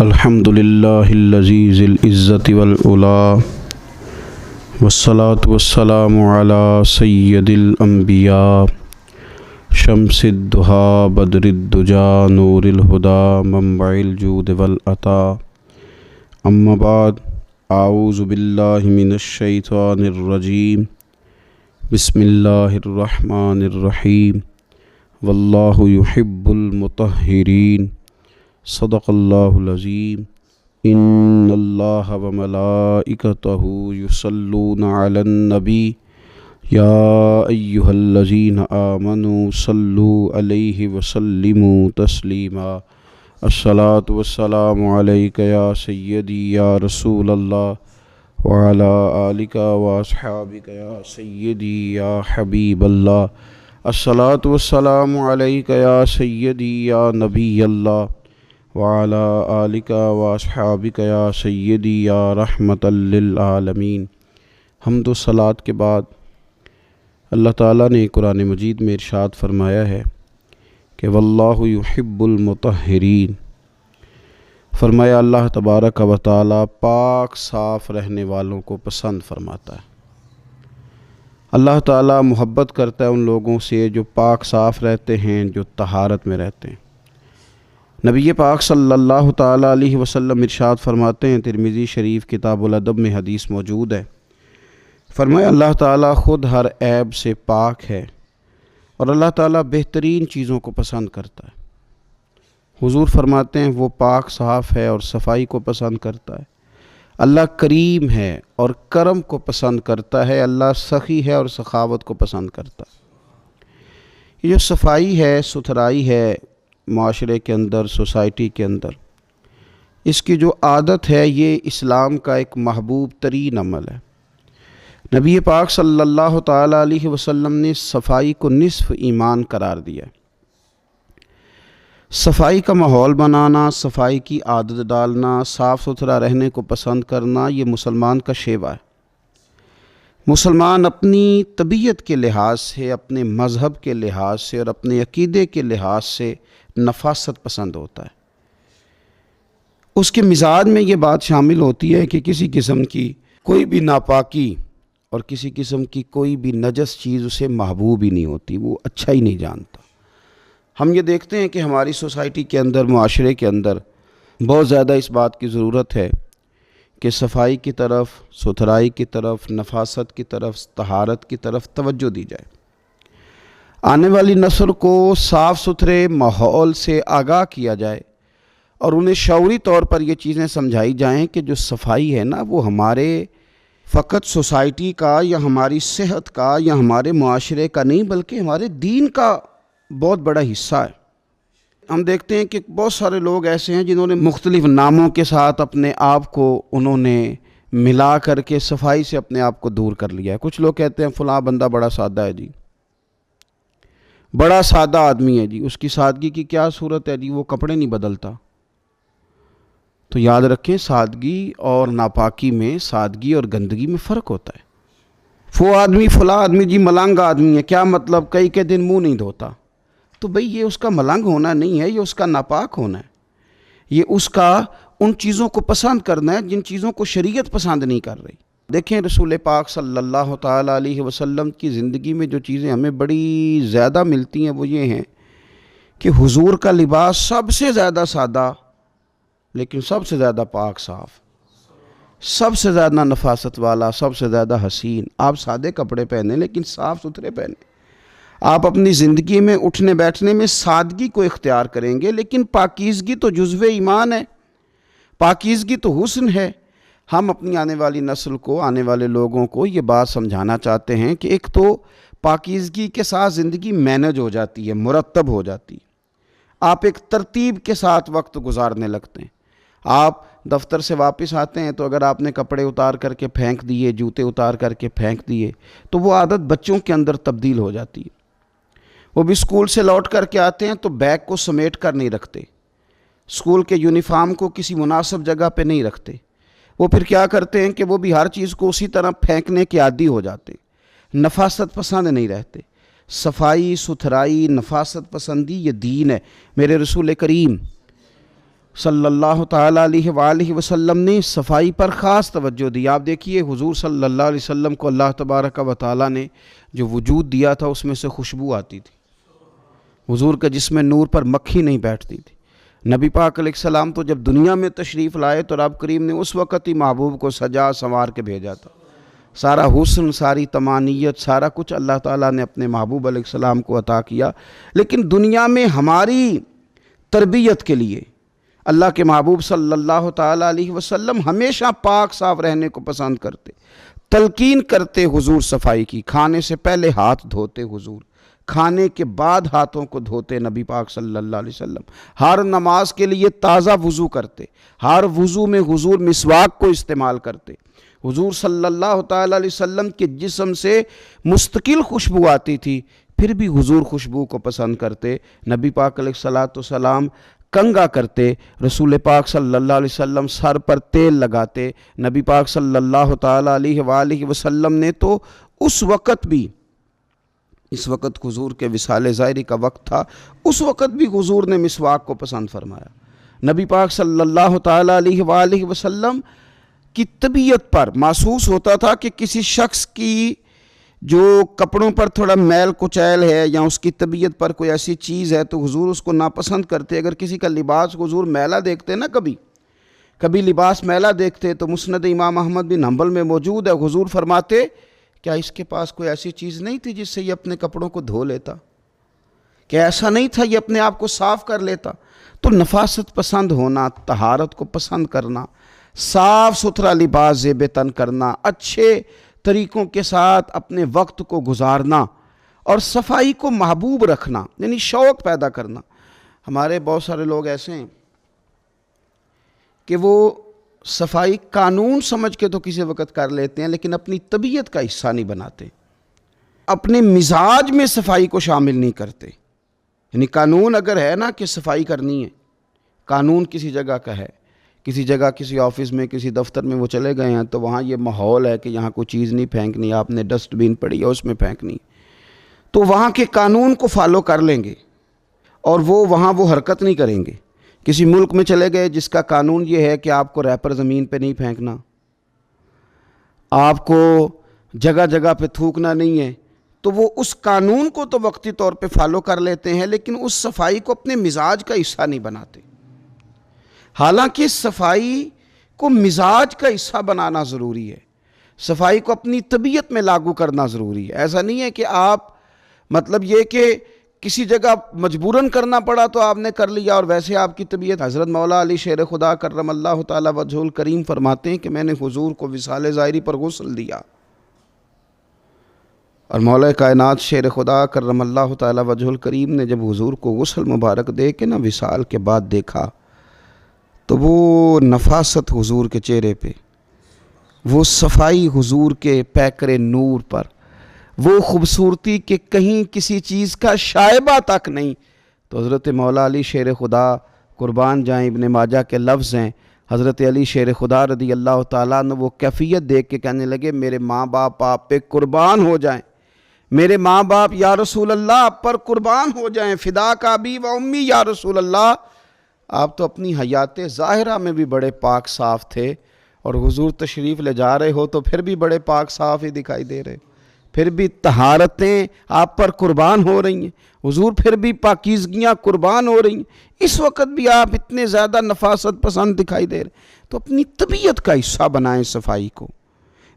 الحمد للہ الذی ذی العزت والعلا والصلاة والسلام علی سید الانبیاء شمس الضحیٰ بدر الدجا نور الہدی منبع الجود والعطاء اما بعد اعوذ باللہ من الشیطان الرجیم بسم اللہ الرحمن الرحیم واللہ یحب المطہرین صدق اللہ العظیم ان اللہ وملائکتہ یصلون علی النبی یا ایہا الذین آمنوا صلوا علیہ وسلموا تسلیما الصلاۃ والسلام علیک یا سیدی یا رسول اللہ وعلی آلک واصحابک یا سیدی یا حبیب اللہ الصلاۃ والسلام علیک یا سیدی یا نبی اللہ وعلى آلک واصحابک یا سیدی یا رحمۃ للعالمین۔ حمد و صلوات کے بعد اللہ تعالیٰ نے قرآن مجید میں ارشاد فرمایا ہے کہ واللہ یحب المطہرین، فرمایا اللہ تبارک و تعالیٰ پاک صاف رہنے والوں کو پسند فرماتا ہے۔ اللہ تعالیٰ محبت کرتا ہے ان لوگوں سے جو پاک صاف رہتے ہیں، جو طہارت میں رہتے ہیں۔ نبی پاک صلی اللہ تعالیٰ علیہ وسلم ارشاد فرماتے ہیں، ترمذی شریف کتاب الادب میں حدیث موجود ہے، فرمایا اللہ تعالیٰ خود ہر عیب سے پاک ہے اور اللہ تعالیٰ بہترین چیزوں کو پسند کرتا ہے۔ حضور فرماتے ہیں وہ پاک صاف ہے اور صفائی کو پسند کرتا ہے۔ اللہ کریم ہے اور کرم کو پسند کرتا ہے، اللہ سخی ہے اور سخاوت کو پسند کرتا ہے۔ یہ جو صفائی ہے، ستھرائی ہے معاشرے کے اندر، سوسائٹی کے اندر، اس کی جو عادت ہے یہ اسلام کا ایک محبوب ترین عمل ہے۔ نبی پاک صلی اللہ تعالیٰ علیہ وسلم نے صفائی کو نصف ایمان قرار دیا ہے۔ صفائی کا ماحول بنانا، صفائی کی عادت ڈالنا، صاف ستھرا رہنے کو پسند کرنا، یہ مسلمان کا شیوا ہے۔ مسلمان اپنی طبیعت کے لحاظ سے، اپنے مذہب کے لحاظ سے اور اپنے عقیدے کے لحاظ سے نفاست پسند ہوتا ہے۔ اس کے مزاج میں یہ بات شامل ہوتی ہے کہ کسی قسم کی کوئی بھی ناپاکی اور کسی قسم کی کوئی بھی نجس چیز اسے محبوب ہی نہیں ہوتی، وہ اچھا ہی نہیں جانتا۔ ہم یہ دیکھتے ہیں کہ ہماری سوسائٹی کے اندر، معاشرے کے اندر بہت زیادہ اس بات کی ضرورت ہے کہ صفائی کی طرف، ستھرائی کی طرف، نفاست کی طرف، طہارت کی طرف توجہ دی جائے۔ آنے والی نسل کو صاف ستھرے ماحول سے آگاہ کیا جائے اور انہیں شعوری طور پر یہ چیزیں سمجھائی جائیں کہ جو صفائی ہے نا، وہ ہمارے فقط سوسائٹی کا یا ہماری صحت کا یا ہمارے معاشرے کا نہیں، بلکہ ہمارے دین کا بہت بڑا حصہ ہے۔ ہم دیکھتے ہیں کہ بہت سارے لوگ ایسے ہیں جنہوں نے مختلف ناموں کے ساتھ اپنے آپ کو انہوں نے ملا کر کے صفائی سے اپنے آپ کو دور کر لیا ہے۔ کچھ لوگ کہتے ہیں فلاں بندہ بڑا سادہ ہے جی، بڑا سادہ آدمی ہے جی، اس کی سادگی کی کیا صورت ہے جی، وہ کپڑے نہیں بدلتا۔ تو یاد رکھیں، سادگی اور ناپاکی میں، سادگی اور گندگی میں فرق ہوتا ہے۔ وہ آدمی فلاں آدمی جی ملنگ آدمی ہے، کیا مطلب کئی کے دن منہ نہیں دھوتا؟ تو بھئی یہ اس کا ملنگ ہونا نہیں ہے، یہ اس کا ناپاک ہونا ہے، یہ اس کا ان چیزوں کو پسند کرنا ہے جن چیزوں کو شریعت پسند نہیں کر رہی۔ دیکھیں رسول پاک صلی اللہ تعالیٰ علیہ وسلم کی زندگی میں جو چیزیں ہمیں بڑی زیادہ ملتی ہیں وہ یہ ہیں کہ حضور کا لباس سب سے زیادہ سادہ لیکن سب سے زیادہ پاک صاف، سب سے زیادہ نفاست والا، سب سے زیادہ حسین۔ آپ سادے کپڑے پہنیں لیکن صاف ستھرے پہنیں۔ آپ اپنی زندگی میں اٹھنے بیٹھنے میں سادگی کو اختیار کریں گے، لیکن پاکیزگی تو جزو ایمان ہے، پاکیزگی تو حسن ہے۔ ہم اپنی آنے والی نسل کو، آنے والے لوگوں کو یہ بات سمجھانا چاہتے ہیں کہ ایک تو پاکیزگی کے ساتھ زندگی مینج ہو جاتی ہے، مرتب ہو جاتی ہے، آپ ایک ترتیب کے ساتھ وقت گزارنے لگتے ہیں۔ آپ دفتر سے واپس آتے ہیں تو اگر آپ نے کپڑے اتار کر کے پھینک دیے، جوتے اتار کر کے پھینک دیے، تو وہ عادت بچوں کے اندر تبدیل ہو جاتی ہے۔ وہ بھی اسکول سے لوٹ کر کے آتے ہیں تو بیگ کو سمیٹ کر نہیں رکھتے، اسکول کے یونیفارم کو کسی مناسب جگہ پہ نہیں رکھتے۔ وہ پھر کیا کرتے ہیں کہ وہ بھی ہر چیز کو اسی طرح پھینکنے کے عادی ہو جاتے، نفاست پسند نہیں رہتے۔ صفائی ستھرائی نفاست پسندی یہ دین ہے۔ میرے رسول کریم صلی اللہ تعالیٰ علیہ وآلہ وسلم نے صفائی پر خاص توجہ دی۔ آپ دیکھیے حضور صلی اللہ علیہ وسلم کو اللہ تبارک و تعالیٰ نے جو وجود دیا تھا اس میں سے خوشبو آتی تھی۔ حضور کے جسم نور پر مکھی نہیں بیٹھتی تھی۔ نبی پاک علیہ السلام تو جب دنیا میں تشریف لائے تو رب کریم نے اس وقت ہی محبوب کو سجا سنوار کے بھیجا تھا۔ سارا حسن، ساری تمانیت، سارا کچھ اللہ تعالیٰ نے اپنے محبوب علیہ السلام کو عطا کیا، لیکن دنیا میں ہماری تربیت کے لیے اللہ کے محبوب صلی اللہ تعالیٰ علیہ وسلم ہمیشہ پاک صاف رہنے کو پسند کرتے، تلقین کرتے حضور صفائی کی۔ کھانے سے پہلے ہاتھ دھوتے حضور، کھانے کے بعد ہاتھوں کو دھوتے نبی پاک صلی اللہ علیہ وسلم، ہر نماز کے لیے تازہ وضو کرتے، ہر وضو میں حضور مسواک کو استعمال کرتے۔ حضور صلی اللہ تعالیٰ علیہ وسلم کے جسم سے مستقل خوشبو آتی تھی، پھر بھی حضور خوشبو کو پسند کرتے۔ نبی پاک علیہ السلام کنگا کرتے، رسول پاک صلی اللہ علیہ وسلم سر پر تیل لگاتے۔ نبی پاک صلی اللہ تعالیٰ علیہ وآلہ وسلم نے تو اس وقت بھی، اس وقت حضور کے وصال ظاہری کا وقت تھا، اس وقت بھی حضور نے مسواک کو پسند فرمایا۔ نبی پاک صلی اللہ تعالیٰ علیہ وآلہ وسلم کی طبیعت پر محسوس ہوتا تھا کہ کسی شخص کی جو کپڑوں پر تھوڑا میل کچیل ہے یا اس کی طبیعت پر کوئی ایسی چیز ہے تو حضور اس کو ناپسند کرتے۔ اگر کسی کا لباس حضور میلا دیکھتے نا، کبھی لباس میلا دیکھتے تو مسند امام احمد بن حنبل میں موجود ہے، حضور فرماتے کیا اس کے پاس کوئی ایسی چیز نہیں تھی جس سے یہ اپنے کپڑوں کو دھو لیتا؟ کہ ایسا نہیں تھا یہ اپنے آپ کو صاف کر لیتا؟ تو نفاست پسند ہونا، طہارت کو پسند کرنا، صاف ستھرا لباس زیب تن کرنا، اچھے طریقوں کے ساتھ اپنے وقت کو گزارنا اور صفائی کو محبوب رکھنا، یعنی شوق پیدا کرنا۔ ہمارے بہت سارے لوگ ایسے ہیں کہ وہ صفائی قانون سمجھ کے تو کسی وقت کر لیتے ہیں لیکن اپنی طبیعت کا حصہ نہیں بناتے، اپنے مزاج میں صفائی کو شامل نہیں کرتے۔ یعنی قانون اگر ہے نا کہ صفائی کرنی ہے، قانون کسی جگہ کا ہے، کسی جگہ کسی آفس میں کسی دفتر میں وہ چلے گئے ہیں تو وہاں یہ ماحول ہے کہ یہاں کوئی چیز نہیں پھینکنی، آپ نے ڈسٹ بین پڑی ہے اس میں پھینکنی، تو وہاں کے قانون کو فالو کر لیں گے اور وہاں وہ حرکت نہیں کریں گے۔ کسی ملک میں چلے گئے جس کا قانون یہ ہے کہ آپ کو ریپر زمین پہ نہیں پھینکنا، آپ کو جگہ جگہ پہ تھوکنا نہیں ہے، تو وہ اس قانون کو تو وقتی طور پہ فالو کر لیتے ہیں لیکن اس صفائی کو اپنے مزاج کا حصہ نہیں بناتے۔ حالانکہ صفائی کو مزاج کا حصہ بنانا ضروری ہے، صفائی کو اپنی طبیعت میں لاگو کرنا ضروری ہے۔ ایسا نہیں ہے کہ آپ مطلب یہ کہ کسی جگہ مجبوراً کرنا پڑا تو آپ نے کر لیا اور ویسے آپ کی طبیعت۔ حضرت مولا علی شیر خدا کرم اللہ تعالیٰ وجہ الکریم فرماتے ہیں کہ میں نے حضور کو وصال ظاہری پر غسل دیا، اور مولا کائنات شیر خدا کرم اللہ تعالیٰ وجہ الکریم نے جب حضور کو غسل مبارک دے کے وصال کے بعد دیکھا تو وہ نفاست حضور کے چہرے پہ، وہ صفائی حضور کے پیکر نور پر، وہ خوبصورتی کہ کہیں کسی چیز کا شائبہ تک نہیں۔ تو حضرت مولا علی شیر خدا قربان جائیں، ابن ماجہ کے لفظ ہیں، حضرت علی شیر خدا رضی اللہ تعالیٰ عنہ وہ کیفیت دیکھ کے کہنے لگے میرے ماں باپ آپ پہ قربان ہو جائیں، میرے ماں باپ یا رسول اللہ آپ پر قربان ہو جائیں، فدا کا ابی و امی یا رسول اللہ۔ آپ تو اپنی حیات ظاہرہ میں بھی بڑے پاک صاف تھے اور حضور تشریف لے جا رہے ہو تو پھر بھی بڑے پاک صاف ہی دکھائی دے رہے، پھر بھی طہارتیں آپ پر قربان ہو رہی ہیں، حضور پھر بھی پاکیزگیاں قربان ہو رہی ہیں، اس وقت بھی آپ اتنے زیادہ نفاست پسند دکھائی دے رہے۔ تو اپنی طبیعت کا حصہ بنائیں، صفائی کو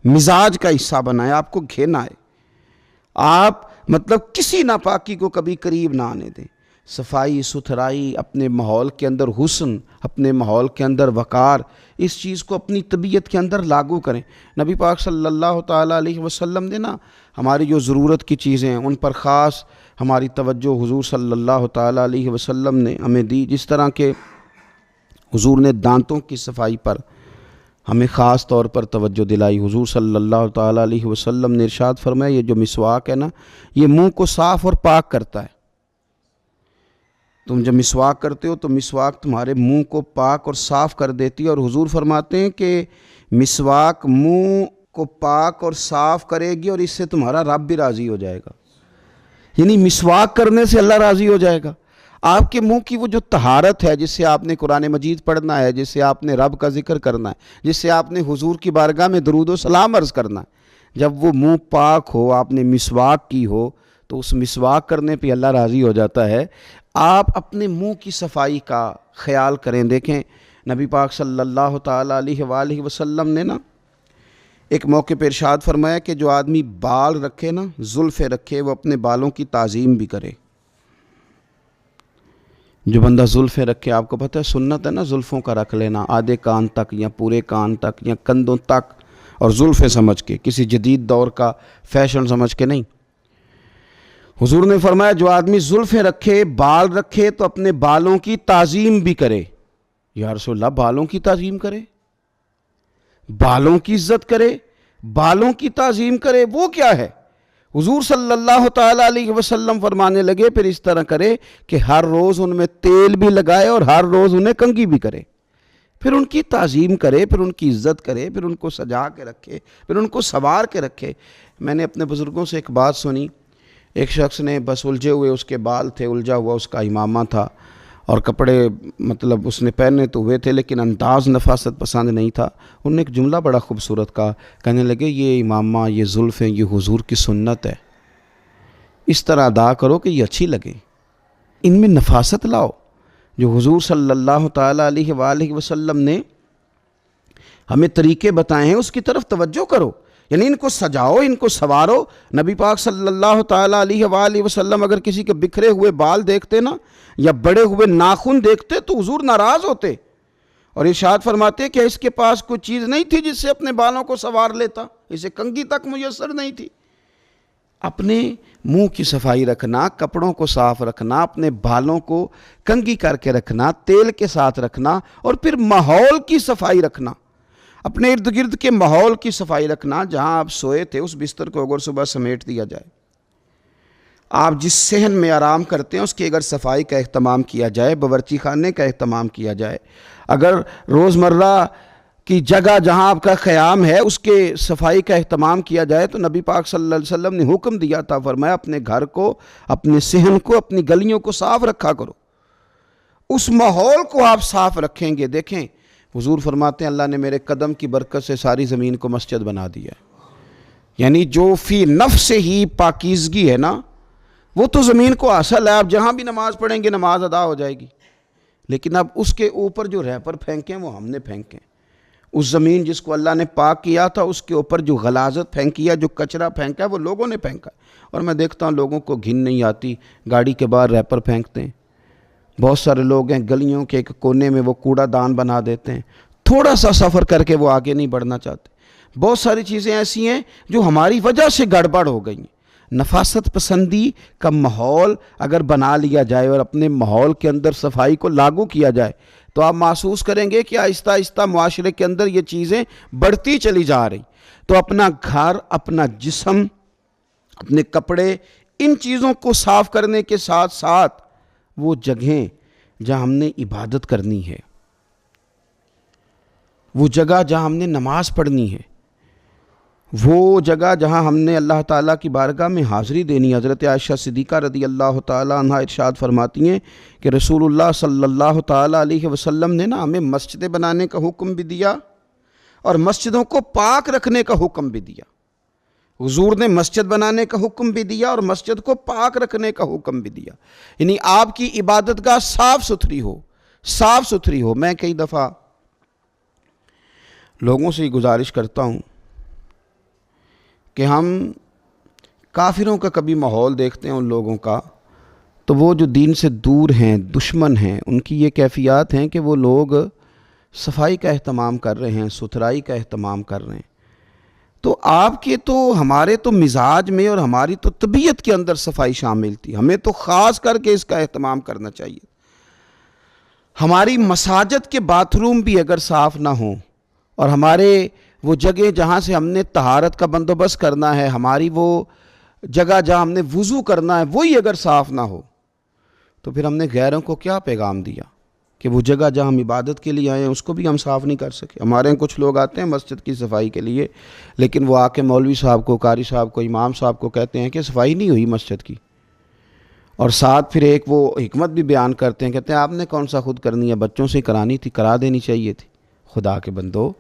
مزاج کا حصہ بنائیں، آپ کو گھینا ہے، آپ مطلب کسی ناپاکی کو کبھی قریب نہ آنے دیں۔ صفائی ستھرائی، اپنے ماحول کے اندر حسن، اپنے ماحول کے اندر وقار، اس چیز کو اپنی طبیعت کے اندر لاگو کریں۔ نبی پاک صلی اللہ تعالیٰ علیہ وسلم نے ہماری جو ضرورت کی چیزیں ہیں ان پر خاص ہماری توجہ حضور صلی اللہ تعالیٰ علیہ وسلم نے ہمیں دی۔ جس طرح کہ حضور نے دانتوں کی صفائی پر ہمیں خاص طور پر توجہ دلائی۔ حضور صلی اللہ تعالیٰ علیہ وسلم نے ارشاد فرمایا یہ جو مسواک ہے یہ منہ کو صاف اور پاک کرتا ہے۔ تم جب مسواک کرتے ہو تو مسواک تمہارے منہ کو پاک اور صاف کر دیتی ہے، اور حضور فرماتے ہیں کہ مسواک منہ کو پاک اور صاف کرے گی اور اس سے تمہارا رب بھی راضی ہو جائے گا، یعنی مسواک کرنے سے اللہ راضی ہو جائے گا۔ آپ کے منہ کی وہ جو طہارت ہے، جس سے آپ نے قرآن مجید پڑھنا ہے، جس سے آپ نے رب کا ذکر کرنا ہے، جس سے آپ نے حضور کی بارگاہ میں درود و سلام عرض کرنا ہے، جب وہ منہ پاک ہو، آپ نے مسواک کی ہو، تو اس مسواک کرنے پہ اللہ راضی ہو جاتا ہے۔ آپ اپنے منہ کی صفائی کا خیال کریں۔ دیکھیں نبی پاک صلی اللہ تعالیٰ علیہ وآلہ وسلم نے نا ایک موقع پہ ارشاد فرمایا کہ جو آدمی بال رکھے نا، زلفیں رکھے، وہ اپنے بالوں کی تعظیم بھی کرے۔ جو بندہ زلفیں رکھے، آپ کو پتہ ہے سنت ہے نا زلفوں کا رکھ لینا، آدھے کان تک یا پورے کان تک یا کندھوں تک، اور زلفیں سمجھ کے، کسی جدید دور کا فیشن سمجھ کے نہیں۔ حضور نے فرمایا جو آدمی زلفیں رکھے، بال رکھے، تو اپنے بالوں کی تعظیم بھی کرے۔ یا رسول اللہ، بالوں کی تعظیم کرے، بالوں کی عزت کرے، بالوں کی تعظیم کرے، وہ کیا ہے؟ حضور صلی اللہ تعالیٰ علیہ وسلم فرمانے لگے پھر اس طرح کرے کہ ہر روز ان میں تیل بھی لگائے اور ہر روز انہیں کنگھی بھی کرے، پھر ان کی تعظیم کرے، پھر ان کی عزت کرے، پھر ان کو سجا کے رکھے، پھر ان کو سنوار کے رکھے۔ میں نے اپنے بزرگوں سے ایک بات سنی، ایک شخص نے بس الجھے ہوئے اس کے بال تھے، الجھا ہوا اس کا امامہ تھا، اور کپڑے مطلب اس نے پہنے تو ہوئے تھے لیکن انداز نفاست پسند نہیں تھا۔ انہوں نے ایک جملہ بڑا خوبصورت کہا، کہنے لگے یہ امامہ، یہ زلفیں، یہ حضور کی سنت ہے، اس طرح ادا کرو کہ یہ اچھی لگے، ان میں نفاست لاؤ۔ جو حضور صلی اللہ تعالیٰ علیہ وآلہ وسلم نے ہمیں طریقے بتائے ہیں اس کی طرف توجہ کرو، یعنی ان کو سجاؤ، ان کو سنوارو۔ نبی پاک صلی اللہ تعالیٰ علیہ وآلہ وسلم اگر کسی کے بکھرے ہوئے بال دیکھتے نا یا بڑے ہوئے ناخن دیکھتے تو حضور ناراض ہوتے اور ارشاد فرماتے کہ اس کے پاس کوئی چیز نہیں تھی جس سے اپنے بالوں کو سنوار لیتا، اسے کنگھی تک میسر نہیں تھی۔ اپنے منہ کی صفائی رکھنا، کپڑوں کو صاف رکھنا، اپنے بالوں کو کنگھی کر کے رکھنا، تیل کے ساتھ رکھنا، اور پھر ماحول کی صفائی رکھنا، اپنے ارد گرد کے ماحول کی صفائی رکھنا۔ جہاں آپ سوئے تھے اس بستر کو اگر صبح سمیٹ دیا جائے، آپ جس صحن میں آرام کرتے ہیں اس کی اگر صفائی کا اہتمام کیا جائے، باورچی خانے کا اہتمام کیا جائے، اگر روزمرہ کی جگہ جہاں آپ کا قیام ہے اس کے صفائی کا اہتمام کیا جائے، تو نبی پاک صلی اللہ علیہ وسلم نے حکم دیا تھا، فرمایا اپنے گھر کو، اپنے صحن کو، اپنی گلیوں کو صاف رکھا کرو۔ اس ماحول کو آپ صاف رکھیں گے۔ دیکھیں حضور فرماتے ہیں اللہ نے میرے قدم کی برکت سے ساری زمین کو مسجد بنا دیا ہے، یعنی جو فی نفس ہی پاکیزگی ہے نا وہ تو زمین کو حاصل ہے، آپ جہاں بھی نماز پڑھیں گے نماز ادا ہو جائے گی، لیکن اب اس کے اوپر جو ریپر پھینکیں وہ ہم نے پھینکیں۔ اس زمین جس کو اللہ نے پاک کیا تھا اس کے اوپر جو غلاظت پھینکی ہے، جو کچرا پھینکا ہے، وہ لوگوں نے پھینکا ہے۔ اور میں دیکھتا ہوں لوگوں کو گھن نہیں آتی، گاڑی کے باہر ریپر پھینکتے ہیں۔ بہت سارے لوگ ہیں گلیوں کے ایک کونے میں وہ کوڑا دان بنا دیتے ہیں، تھوڑا سا سفر کر کے وہ آگے نہیں بڑھنا چاہتے۔ بہت ساری چیزیں ایسی ہیں جو ہماری وجہ سے گڑبڑ ہو گئی ہیں۔ نفاست پسندی کا ماحول اگر بنا لیا جائے اور اپنے ماحول کے اندر صفائی کو لاگو کیا جائے تو آپ محسوس کریں گے کہ آہستہ آہستہ معاشرے کے اندر یہ چیزیں بڑھتی چلی جا رہی۔ تو اپنا گھر، اپنا جسم، اپنے کپڑے، ان چیزوں کو صاف کرنے کے ساتھ ساتھ وہ جگہیں جہاں ہم نے عبادت کرنی ہے، وہ جگہ جہاں ہم نے نماز پڑھنی ہے، وہ جگہ جہاں ہم نے اللہ تعالیٰ کی بارگاہ میں حاضری دینی ہے۔ حضرت عائشہ صدیقہ رضی اللہ تعالیٰ عنہ ارشاد فرماتی ہیں کہ رسول اللہ صلی اللہ تعالیٰ علیہ وسلم نے نا ہمیں مسجدیں بنانے کا حکم بھی دیا اور مسجدوں کو پاک رکھنے کا حکم بھی دیا۔ حضور نے مسجد بنانے کا حکم بھی دیا اور مسجد کو پاک رکھنے کا حکم بھی دیا، یعنی آپ کی عبادت گاہ صاف ستھری ہو، صاف ستھری ہو۔ میں کئی دفعہ لوگوں سے گزارش کرتا ہوں کہ ہم کافروں کا کبھی ماحول دیکھتے ہیں ان لوگوں کا، تو وہ جو دین سے دور ہیں، دشمن ہیں، ان کی یہ کیفیات ہیں کہ وہ لوگ صفائی کا اہتمام کر رہے ہیں، ستھرائی کا اہتمام کر رہے ہیں۔ تو آپ کے تو ہمارے تو مزاج میں اور ہماری تو طبیعت کے اندر صفائی شامل تھی، ہمیں تو خاص کر کے اس کا اہتمام کرنا چاہیے۔ ہماری مساجد کے باتھ روم بھی اگر صاف نہ ہوں اور ہمارے وہ جگہ جہاں سے ہم نے طہارت کا بندوبست کرنا ہے، ہماری وہ جگہ جہاں ہم نے وضو کرنا ہے وہی اگر صاف نہ ہو تو پھر ہم نے غیروں کو کیا پیغام دیا کہ وہ جگہ جہاں ہم عبادت کے لیے آئے ہیں اس کو بھی ہم صاف نہیں کر سکے۔ ہمارے یہاں کچھ لوگ آتے ہیں مسجد کی صفائی کے لیے، لیکن وہ آ کے مولوی صاحب کو، قاری صاحب کو، امام صاحب کو کہتے ہیں کہ صفائی نہیں ہوئی مسجد کی، اور ساتھ پھر ایک وہ حکمت بھی بیان کرتے ہیں، کہتے ہیں آپ نے کون سا خود کرنی ہے، بچوں سے کرانی تھی، کرا دینی چاہیے تھی۔ خدا کے بندو،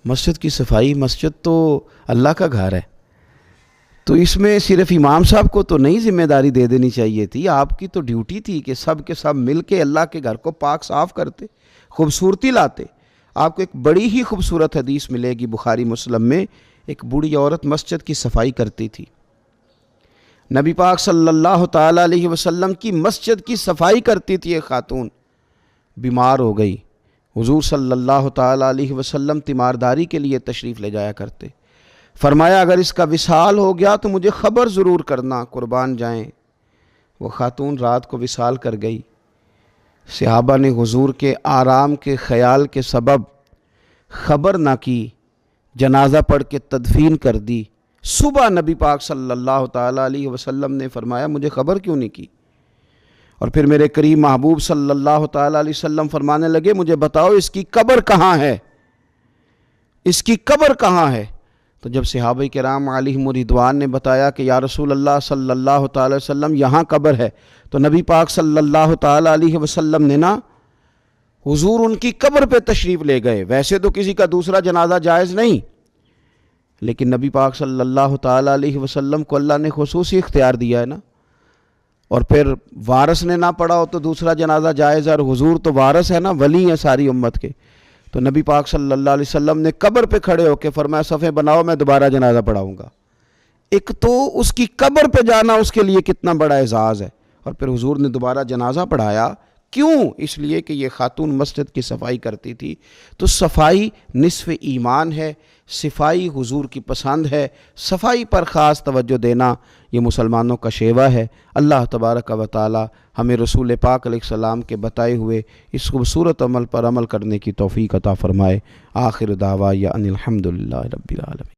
مسجد کی صفائی، مسجد تو اللہ کا گھر ہے، تو اس میں صرف امام صاحب کو تو نہیں ذمہ داری دے دینی چاہیے تھی، آپ کی تو ڈیوٹی تھی کہ سب کے سب مل کے اللہ کے گھر کو پاک صاف کرتے، خوبصورتی لاتے۔ آپ کو ایک بڑی ہی خوبصورت حدیث ملے گی بخاری مسلم میں، ایک بوڑھی عورت مسجد کی صفائی کرتی تھی، نبی پاک صلی اللہ تعالیٰ علیہ وسلم کی مسجد کی صفائی کرتی تھی، ایک خاتون بیمار ہو گئی، حضور صلی اللہ تعالیٰ علیہ وسلم تیمارداری کے لیے تشریف لے جایا کرتے، فرمایا اگر اس کا وصال ہو گیا تو مجھے خبر ضرور کرنا، قربان جائیں۔ وہ خاتون رات کو وصال کر گئی، صحابہ نے حضور کے آرام کے خیال کے سبب خبر نہ کی، جنازہ پڑھ کے تدفین کر دی۔ صبح نبی پاک صلی اللہ تعالیٰ علیہ وسلم نے فرمایا مجھے خبر کیوں نہیں کی؟ اور پھر میرے کریم محبوب صلی اللہ تعالیٰ علیہ وسلم فرمانے لگے مجھے بتاؤ اس کی قبر کہاں ہے، اس کی قبر کہاں ہے؟ تو جب صحابہ کرام علیہم رضوان نے بتایا کہ یا رسول اللہ صلی اللہ تعالیٰ علیہ وسلم یہاں قبر ہے، تو نبی پاک صلی اللہ تعالیٰ علیہ وسلم نے حضور ان کی قبر پہ تشریف لے گئے۔ ویسے تو کسی کا دوسرا جنازہ جائز نہیں، لیکن نبی پاک صلی اللہ تعالیٰ علیہ وسلم کو اللہ نے خصوصی اختیار دیا ہے نا، اور پھر وارث نے نہ پڑھا ہو تو دوسرا جنازہ جائز ہے، اور حضور تو وارث ہے نا، ولی ہے ساری امت کے۔ تو نبی پاک صلی اللہ علیہ وسلم نے قبر پہ کھڑے ہو کے فرمایا صفیں بناؤ میں دوبارہ جنازہ پڑھاؤں گا۔ ایک تو اس کی قبر پہ جانا اس کے لیے کتنا بڑا اعزاز ہے، اور پھر حضور نے دوبارہ جنازہ پڑھایا، کیوں؟ اس لیے کہ یہ خاتون مسجد کی صفائی کرتی تھی۔ تو صفائی نصف ایمان ہے، صفائی حضور کی پسند ہے، صفائی پر خاص توجہ دینا یہ مسلمانوں کا شیوہ ہے۔ اللہ تبارک و تعالی ہمیں رسول پاک علیہ السلام کے بتائے ہوئے اس خوبصورت عمل پر عمل کرنے کی توفیق عطا فرمائے۔ آخر دعوایا ان الحمدللہ رب العالمین۔